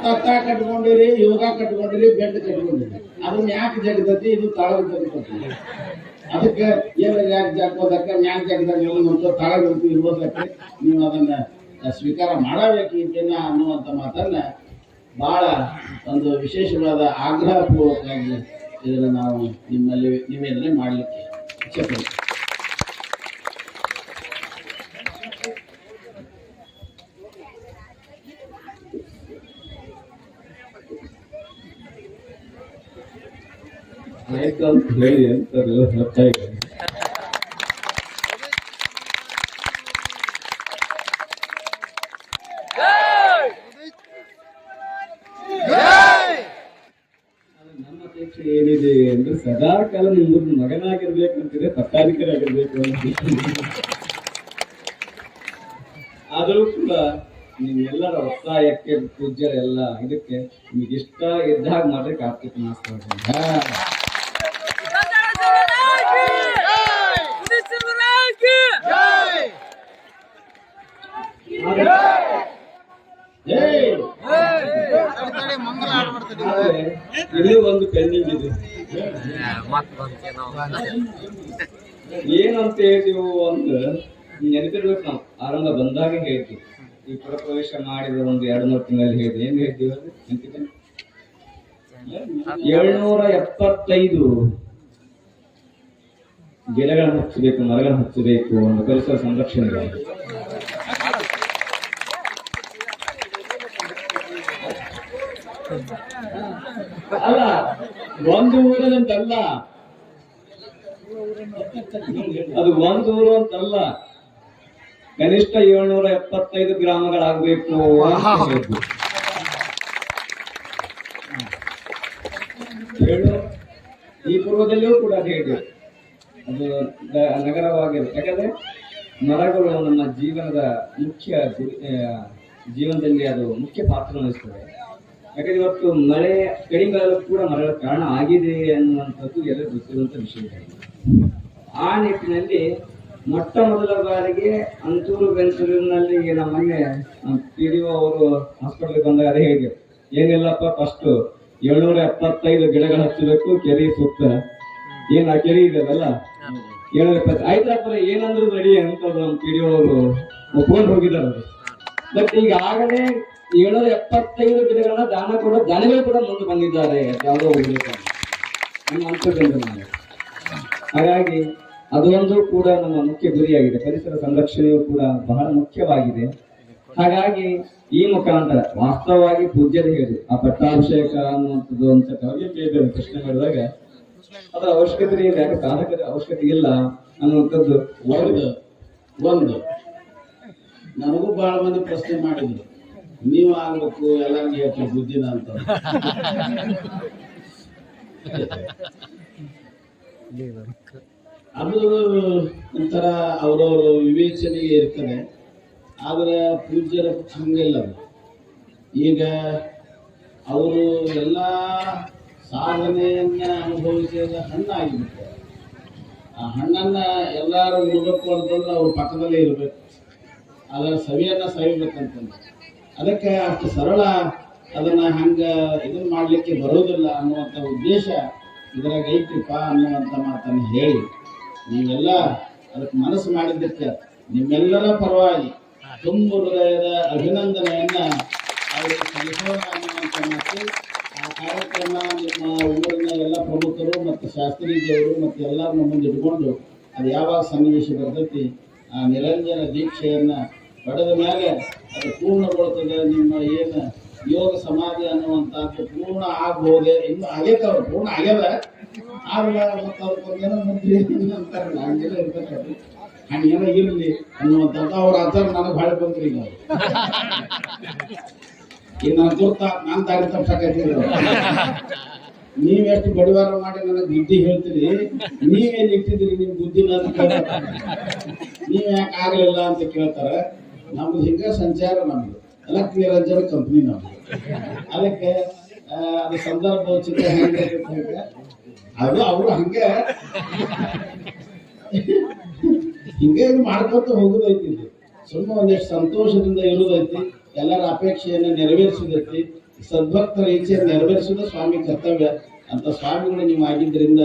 ತತ್ತ ಕಟ್ಕೊಂಡಿರಿ, ಯೋಗ ಕಟ್ಕೊಂಡಿರಿ, ಬೆಡ್ ಕಟ್ಕೊಂಡಿರಿ. ಅದನ್ನ ಯಾಕೆ ಜಗದತಿ? ಇದು ತಳಗ ಜಗದತಿ. ಅದಕ್ಕೆ ಏನು ಯಾಕೆ ಜಾಕೋದಕ್ಕೆ ಮ್ಯಾಕ್ ಜಾಗದಾಗ ಅಂತ ತಳಗ ಇರ್ಬೋದಕ್ಕೆ ನೀವು ಅದನ್ನ ಸ್ವೀಕಾರ ಮಾಡಬೇಕೀಗ ಅನ್ನುವಂಥ ಮಾತನ್ನ ಬಹಳ ಒಂದು ವಿಶೇಷವಾದ ಆಗ್ರಹಪೂರ್ವಕವಾಗಿ ಇದನ್ನು ನಾವು ನಿಮ್ಮಲ್ಲಿ ನಿವೇದನೆ ಮಾಡಲಿಕ್ಕೆ ಇಚ್ಛೆಪಡ್ತೀವಿ. ಹೇಳಿ ಅಂತಾರೆ ನನ್ನ ಅಪೇಕ್ಷೆ ಏನಿದೆ ಅಂದ್ರೆ ಸದಾ ಕಾಲ ನಿಮ್ದು ಮಗನಾಗಿರ್ಬೇಕಂತಿದೆ, ಪಟ್ಟಾಧಿಕಾರಿ ಆಗಿರ್ಬೇಕು ಅಂತ. ಆದರೂ ಕೂಡ ನಿಮ್ಗೆಲ್ಲರ ಒತ್ತಾಯಕ್ಕೆ ಪೂಜ್ಯರೆಲ್ಲ ಇದಕ್ಕೆ ನಿಮಗೆ ಇಷ್ಟ ಇದ್ದಾಗ ಮಾಡ್ರೆ ಕಾರ್ತಿಕ್ ಮಾಸ್ತರ ಇಲ್ಲಿ ಒಂದು ಪೆಂಡಿಂಗ್ ಇದೆ. ಏನಂತ ಹೇಳ್ತೀವಿ ಅಂದ್ರೆ ನೆನಪಿರ್ಬೇಕು, ನಾವು ಆರಂಭ ಬಂದಾಗ ಹೇಳ್ತೀವಿ. ಈ ಪ್ರವೇಶ ಮಾಡಿದ ಒಂದು 2-3 ತಿಂಗಳಲ್ಲಿ ಹೇಳಿದ್ವಿ. ಏನ್ ಹೇಳ್ತೀವಿ ಅದು ನೆನಪಿದೆ? 775 ಗಿಡಗಳನ್ನು ಹಚ್ಚಬೇಕು, ಮರಗಳನ್ನು ಹಚ್ಚಬೇಕು ಒಂದು ಪರಿಸರ ಸಂರಕ್ಷಣೆಗಾಗಿ. ಅಲ್ಲ, ಒಂದು ಊರದಂತಲ್ಲ ಅದು, ಒಂದು ಊರು ಅಂತಲ್ಲ, ಕನಿಷ್ಠ 775 ಗ್ರಾಮಗಳಾಗಬೇಕು ಅಂತ ಹೇಳಿದ್ರು. ಈ ಪೂರ್ವದಲ್ಲಿಯೂ ಕೂಡ ಅದು ಹೇಳಿದ್ರು. ಅದು ನಗರವಾಗಿರುತ್ತೆ. ಯಾಕಂದ್ರೆ ಮರಗಳು ನಮ್ಮ ಜೀವನದ ಜೀವನದಲ್ಲಿ ಅದು ಮುಖ್ಯ ಪಾತ್ರ ವಹಿಸ್ತದೆ. ಯಾಕಂದ್ರೆ ಇವತ್ತು ಮಳೆ ಕಡಿಮೆ ಕೂಡ ಮರಗಳ ಕಾರಣ ಆಗಿದೆ ಅನ್ನುವಂಥದ್ದು ಎಲ್ಲರೂ ಗೊತ್ತಿರುವಂತ ವಿಷಯ. ಆ ನಿಟ್ಟಿನಲ್ಲಿ ಮೊಟ್ಟ ಮೊದಲ ಬಾರಿಗೆ ಅಂತೂರು ಬೆಂತೂರಿನಲ್ಲಿ ನಮ್ಮ ಮೊನ್ನೆ PDO ಅವರು ಹಾಸ್ಪಿಟಲ್ಗೆ ಬಂದಾಗ ಅದೇ ಹೇಳಿದ್ರು, ಏನಿಲ್ಲಪ್ಪ ಫಸ್ಟ್ 775 ಗಿಡಗಳು ಹಚ್ಚಬೇಕು ಕೆರೆ ಸುತ್ತ. ಏನ್ ಆ ಕೆರೆ ಇದೆಯಲ್ಲ 770 ಆಯ್ತಪ್ಪ, ಏನಂದ್ರು ರೆಡಿ ಅಂತ ನಮ್ಮ PDO ಅವರು ಒಪ್ಕೊಂಡು ಹೋಗಿದ್ದಾರೆ. ಬಟ್ ಈಗಾಗಲೇ 775 ಗಿಡಗಳನ್ನ ದಾನ ಕೊಡೋ ದಾನಿಗಳು ಕೂಡ ಮುಂದೆ ಬಂದಿದ್ದಾರೆ ಯಾವುದೋ ಅನ್ಸುತ್ತೆ. ಹಾಗಾಗಿ ಅದೊಂದು ಕೂಡ ನಮ್ಮ ಮುಖ್ಯ ಗುರಿಯಾಗಿದೆ. ಪರಿಸರ ಸಂರಕ್ಷಣೆಯು ಕೂಡ ಬಹಳ ಮುಖ್ಯವಾಗಿದೆ. ಹಾಗಾಗಿ ಈ ಮುಖಾಂತರ ವಾಸ್ತವವಾಗಿ ಪೂಜ್ಯತೆ ಹೇಳಿದ್ರು, ಆ ಪಟ್ಟಾಭಿಷೇಕ ಅನ್ನುವಂಥದ್ದು ಅಂತ ಕೇಳಿದ್ರು. ಪ್ರಶ್ನೆ ಮಾಡಿದಾಗ ಅದರ ಅವಶ್ಯಕತೆ ಇದೆ, ಯಾಕೆ ಸಾಧಕರ ಅವಶ್ಯಕತೆ ಇಲ್ಲ ಅನ್ನುವಂಥದ್ದು ಒಂದು ನನಗೂ ಬಹಳ ಮಂದಿ ಪ್ರಶ್ನೆ ಮಾಡಿದ್ರು, ನೀವು ಆಗ್ಬೇಕು ಎಲ್ಲರಿಗೂ ಹೇಳ್ತೀವಿ ಬುದ್ಧಿನ ಅಂತ. ಅದು ಒಂಥರ ಅವರವರು ವಿವೇಚನೆಗೆ ಇರ್ತದೆ. ಆದರೆ ಪೂಜ್ಯರ ಹಂಗಿಲ್ಲ. ಈಗ ಅವರು ಎಲ್ಲ ಸಾಧನೆಯನ್ನ ಅನುಭವಿಸಿದ ಹಣ್ಣಾಗಿಬಿಡ್ತಾರೆ. ಆ ಹಣ್ಣನ್ನ ಎಲ್ಲರೂ ಇರಬೇಕು ಅಂತಂದ್ರೆ ಅವ್ರ ಪಕ್ಕದಲ್ಲೇ ಇರಬೇಕು, ಅದರ ಸವಿಯನ್ನ ಸವಿಬೇಕಂತಂದ್ರೆ. ಅದಕ್ಕೆ ಅಷ್ಟು ಸರಳ ಅದನ್ನ ಹಂಗ ಇದನ್ನ ಮಾಡ್ಲಿಕ್ಕೆ ಬರೋದಿಲ್ಲ ಅನ್ನುವಂಥ ಉದ್ದೇಶ ಇದ್ರಾಗ ಐತಿಪ್ಪ ಅನ್ನುವಂಥ ಮಾತನ್ನು ಹೇಳಿ ನೀವೆಲ್ಲ ಅದಕ್ಕೆ ಮನಸ್ಸು ಮಾಡಿದ್ದಕ್ಕೆ ನಿಮ್ಮೆಲ್ಲರ ಪರವಾಗಿ ತುಂಬ ಹೃದಯದ ಅಭಿನಂದನೆಯನ್ನ ಅವರಿಗೆ ಸಲ್ಲಿಸೋಣ ಅನ್ನುವಂಥ ಮಾತು. ಆ ಕಾರ್ಯಕ್ರಮ ನಿಮ್ಮ ಊರಿನ ಎಲ್ಲ ಪ್ರಮುಖರು ಮತ್ತು ಶಾಸ್ತ್ರೀಜಿಯವರು ಮತ್ತು ಎಲ್ಲರನ್ನ ಮುಂದೆ ಇಟ್ಕೊಂಡು ಅದು ಯಾವಾಗ ಸನ್ನಿವೇಶ ಬರ್ತೈತಿ ಆ ನಿರಂಜನ ದೀಕ್ಷೆಯನ್ನ ಪಡೆದ ಮೇಲೆ ಅದು ಪೂರ್ಣಗೊಳ್ತದೆ. ನಿಮ್ಮ ಏನು ಯೋಗ ಸಮಾಧಿ ಅನ್ನುವಂಥದ್ದು ಪೂರ್ಣ ಆಗ್ಬೋದೆ, ಇನ್ನು ಆಗೇತವ್ರು ಪೂರ್ಣ ಆಗ್ಯದ. ಆದ್ರೆ ಮತ್ತು ಅದಕ್ಕೊಂದೇನೋ ಮುದ್ರಿ ಅಂತಾರಲ್ಲ, ಹಂಗೆಲ್ಲ ಇರ್ಬೇಕು. ಹಂಗೇನೋ ಇರಲಿ ಅನ್ನುವಂಥದ್ದು ಅವ್ರ ಆಚಾರ ನನಗೆ ಭಾಳ ಬಂದ್ರಿ. ಈಗ ಈಗ ನಾನು ಗುರ್ತ ನಾನು ದಾರಿ ತಪ್ಸಕೈತಿದ್ರು. ನೀವೆಷ್ಟು ಬಡಿವಾರ ಮಾಡಿ ನನಗೆ ಬುದ್ಧಿ ಹೇಳ್ತೀರಿ, ನೀವೇನು ಇಟ್ಟಿದ್ರಿ ನಿಮ್ಮ ಬುದ್ಧಿನ ಅಂತ ಕೇಳ್ತಾರೆ. ನೀವ್ ಯಾಕೆ ಆಗಲಿಲ್ಲ ಅಂತ ಕೇಳ್ತಾರೆ. ನಮ್ದು ಹಿಂಗ ಸಂಚಾರ, ನಮ್ದು ಎಲೆಕ್ಟ್ ನಿರಂಜನ ಕಂಪ್ನಿ ನಮ್ದು. ಅದಕ್ಕೆ ಅದು ಸಂದರ್ಭೋಚಿತ ಅದು ಅವರು ಹಂಗೆ ಹಿಂಗೆ ಮಾಡ್ಕೊತ ಹೋಗುದೈತಿ. ಸುಮ್ಮನೆ ಒಂದಿಷ್ಟು ಸಂತೋಷದಿಂದ ಇರುದೈತಿ, ಎಲ್ಲರ ಅಪೇಕ್ಷೆಯನ್ನು ನೆರವೇರಿಸಿದೈತಿ. ಸದ್ಭಕ್ತರ ಇಚ್ಛೆಯನ್ನು ನೆರವೇರಿಸುವುದು ಸ್ವಾಮಿ ಕರ್ತವ್ಯ ಅಂತ ಸ್ವಾಮಿಗಳು ನೀವು ಆಗಿದ್ದರಿಂದ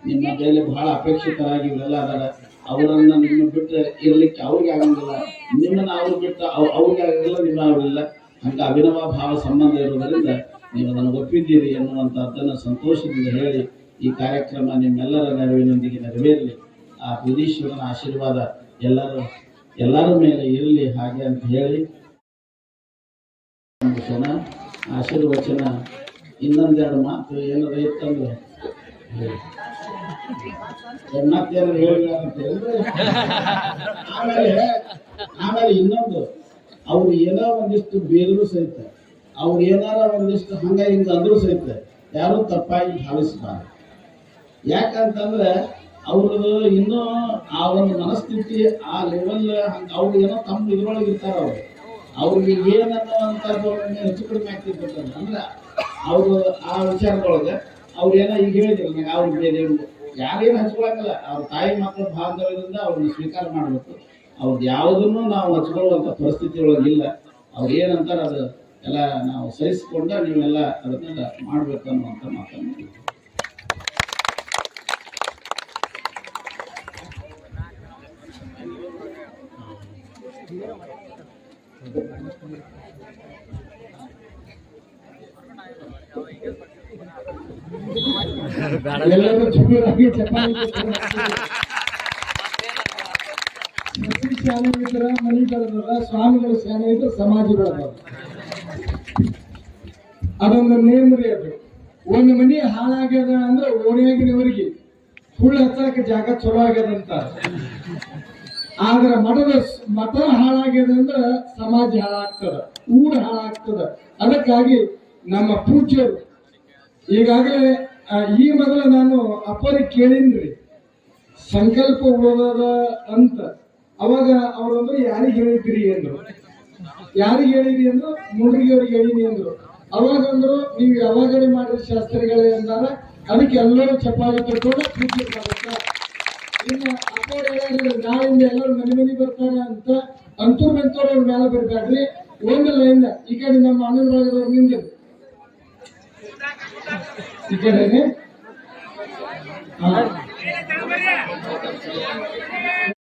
ನಿಮ್ಮ ಮೇಲೆ ಬಹಳ ಅಪೇಕ್ಷಿತರಾಗಿ ಇವರೆಲ್ಲ ಅದಾರ. ಅವರನ್ನ ನಿಮ್ಮ ಬಿಟ್ಟರೆ ಇರ್ಲಿಕ್ಕೆ ಅವ್ರಿಗೆ ಆಗಂಗಿಲ್ಲ, ನಿಮ್ಮನ್ನ ಅವ್ರು ಬಿಟ್ಟು ಅವ್ರಿಗೆ ಆಗಂಗಿಲ್ಲ, ನಿಮ್ಮ ಅವರಿಲ್ಲ. ಹಂಗ ಅಭಿನವ ಭಾವ ಸಂಬಂಧ ಇರುವುದರಿಂದ ನೀವು ಅದನ್ನು ಒಪ್ಪಿದ್ದೀರಿ ಎನ್ನುವಂಥದ್ದನ್ನು ಸಂತೋಷದಿಂದ ಹೇಳಿ ಈ ಕಾರ್ಯಕ್ರಮ ನಿಮ್ಮೆಲ್ಲರ ನೆರವಿನೊಂದಿಗೆ ನೆರವೇರಲಿ. ಆ ಬುಧೀಶ್ವರನ ಆಶೀರ್ವಾದ ಎಲ್ಲರ ಮೇಲೆ ಇರಲಿ ಹಾಗೆ ಅಂತ ಹೇಳಿ ಆಶೀರ್ವಚನ ಇನ್ನೊಂದೆರಡು ಮಾತು ಏನಾರ ಇತ್ತಂದ್ರೆ ಮತ್ತೇನಾರು ಹೇಳಿ ಅಂತ ಹೇಳಿದ್ರೆ ಆಮೇಲೆ ಇನ್ನೊಂದು ಅವ್ರು ಏನೋ ಒಂದಿಷ್ಟು ಬೇರೆಯೂ ಸಹಿತ ಅವ್ರು ಏನಾರ ಒಂದಿಷ್ಟು ಹಂಗ ಹಿಂಗ ಅಂದ್ರೂ ಸಹಿತ ಯಾರು ತಪ್ಪಾಗಿ ಭಾವಿಸಬಾರ್ದು. ಯಾಕಂತಂದ್ರೆ ಅವ್ರದ್ದು ಇನ್ನೂ ಆ ಒಂದು ಮನಸ್ಥಿತಿ ಆ ಲೆವೆಲ್ ಅವ್ರು ಏನೋ ತಮ್ಮ ಇದ್ರೊಳಗೆ ಇರ್ತಾರ. ಅವ್ರಿಗೆ ಏನನ್ನುವಂಥದ್ದು ಹೆಚ್ಚು ಕಡಿಮೆ ಆಗ್ತಿರ್ತದೆ. ಅಂದ್ರೆ ಅವರು ಆ ವಿಚಾರದೊಳಗೆ ಅವ್ರು ಏನೋ ಈಗ ಹೇಳಿದ್ರು ನನಗೆ ಅವ್ರಿಗೆ ಬೇರೆ ಯಾರೇನು ಹಚ್ಕೊಳಕಲ್ಲ. ಅವ್ರ ತಾಯಿ ಮಕ್ಕಳ ಬಾಂಧವ್ಯದಿಂದ ಅವ್ರನ್ನ ಸ್ವೀಕಾರ ಮಾಡಬೇಕು. ಅವ್ರದ್ದು ಯಾವುದನ್ನು ನಾವು ಹಚ್ಕೊಳ್ಳುವಂಥ ಪರಿಸ್ಥಿತಿ ಒಳಗಿಲ್ಲ. ಅವ್ರು ಏನಂತಾರ ಅದು ಎಲ್ಲ ನಾವು ಸಹಿಸಿಕೊಂಡ ನೀವೆಲ್ಲ ಅದನ್ನೆಲ್ಲ ಮಾಡಬೇಕು ಅನ್ನುವಂಥ ಮಾತನ್ನು ಎಲ್ಲರೂ ಜೋರಾಗಿ ಶಾಲೆ ಇದ್ರ ಮನೆಗಳದ ಸ್ವಾಮಿಗಳ ಶಾಲೆ ಇದ್ರೆ ಸಮಾಜಗಳದ ಅದೊಂದು ನೇಮ್ರಿ. ಅದು ಒಂದು ಮನಿ ಹಾಳಾಗ್ಯದ ಅಂದ್ರೆ ಓಣಿಯಾಗಿನವರಿಗೆ ಹುಳ್ಳು ಹಚ್ಚಕ ಜಾಗ ಚಲೋ ಆಗ್ಯದಂತ. ಆದ್ರೆ ಮಠ ಹಾಳಾಗ್ಯದ ಅಂದ್ರೆ ಸಮಾಜ ಹಾಳಾಗ್ತದ, ಊರು ಹಾಳಾಗ್ತದ. ಅದಕ್ಕಾಗಿ ನಮ್ಮ ಪೂಜ್ಯರು ಈಗಾಗಲೇ ಈ ಮೊದಲು ನಾನು ಅಪ್ಪರಿಗೆ ಕೇಳಿನ್ರಿ ಸಂಕಲ್ಪ ಓದದ ಅಂತ. ಅವಾಗ ಅವ್ರಂದ್ರು ಯಾರಿಗೆ ಹೇಳಿದ್ರಿ ಅಂದ್ರು. ಯಾರಿಗೆ ಹೇಳಿದ್ರಿ ಅಂದ್ರು ಮುಂಡ್ರಿಗೆ ಅವ್ರಿಗೆ ಹೇಳಿನಿ ಅಂದ್ರು. ಅವಾಗ ಅಂದ್ರು ನೀವು ಯಾವಾಗಲೇ ಮಾಡಿದ ಶಾಸ್ತ್ರಿಗಳೇ ಅಂದಾರ. ಅದಕ್ಕೆ ಎಲ್ಲರೂ ಚಪ್ಪಾಳೆ ತಗೊಂಡು ಪೂಜೆ ಮಾಡಕ್ಕ. ಇನ್ನು ಅಪ್ಪವ್ರು ಹೇಳಿದ್ರು ನಾಳಿಂದ ಎಲ್ಲರೂ ಮನೆ ಬರ್ತಾರ ಅಂತ. ಅಂತೂರ್ ಬಂತವ್ರ ಮೇಲೆ ಬರ್ಬೇಡ್ರಿ. ಒಂದು ಲೈನ್ ಈ ಕಡೆ ನಮ್ಮ ಅಣ್ಣನ ಭಾಗದವ್ರು ನಿಂದ್ರು ಈ ಕಡೆನೆ